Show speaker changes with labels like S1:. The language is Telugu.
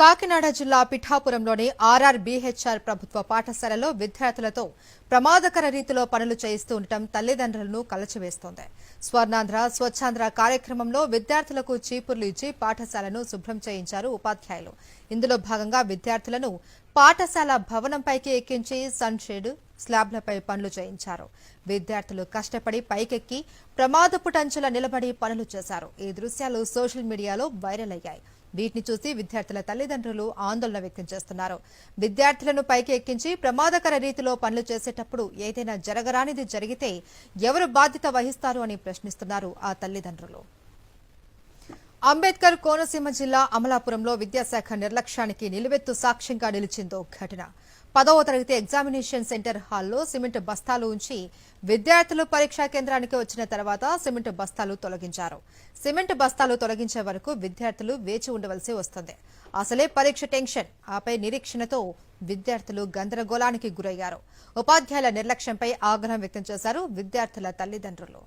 S1: కాకినాడ జిల్లా పిఠాపురంలోని ఆర్ఆర్బీహెచ్ఆర్ ప్రభుత్వ పాఠశాలలో విద్యార్థులతో ప్రమాదకర రీతిలో పనులు చేయిస్తూ ఉండటం తల్లిదండ్రులను కలచివేస్తోంది. స్వర్ణాంధ్ర స్వచ్ఛాంధ్ర కార్యక్రమంలో విద్యార్థులకు చీపుర్లు ఇచ్చి పాఠశాలను శుభ్రం చేయించారు ఉపాధ్యాయులు. ఇందులో భాగంగా విద్యార్థులను పాఠశాల భవనంపైకి ఎక్కించి సన్షేడ్ స్లాబ్లపై పనులు చేయించారు. విద్యార్థులు కష్టపడి పైకెక్కి ప్రమాదపు టంచుల నిలబడి పనులు చేశారు. ఈ దృశ్యాలు సోషల్ మీడియాలో వైరల్ అయ్యాయి. వీటిని చూసి విద్యార్థుల తల్లిదండ్రులు ఆందోళన వ్యక్తం చేస్తున్నారు. విద్యార్థులను పైకి ఎక్కించి ప్రమాదకర రీతిలో పనులు చేసేటప్పుడు ఏదైనా జరగరానిది జరిగితే ఎవరు బాధ్యత వహిస్తారు అని ప్రశ్నిస్తున్నారు ఆ తల్లిదండ్రులు. అంబేద్కర్ కోనసీమ జిల్లా అమలాపురంలో విద్యాశాఖ నిర్లక్ష్యానికి నిలువెత్తు సాక్ష్యంగా నిలిచిందో ఘటన. 10వ తరగతి ఎగ్జామినేషన్ సెంటర్ హాల్లో సిమెంట్ బస్తాలు ఉంచి విద్యార్థులు పరీక్షా కేంద్రానికి వచ్చిన తర్వాత సిమెంట్ బస్తాలు తొలగించారు. సిమెంట్ బస్తాలు తొలగించే వరకు విద్యార్థులు వేచి ఉండవలసి వస్తుంది. అసలే పరీక్ష టెన్షన్, ఆపై నిరీక్షణతో విద్యార్థులు గందరగోళానికి గురయ్యారు. ఉపాధ్యాయుల నిర్లక్ష్యంపై ఆగ్రహం వ్యక్తం చేశారు విద్యార్థుల తల్లిదండ్రులు.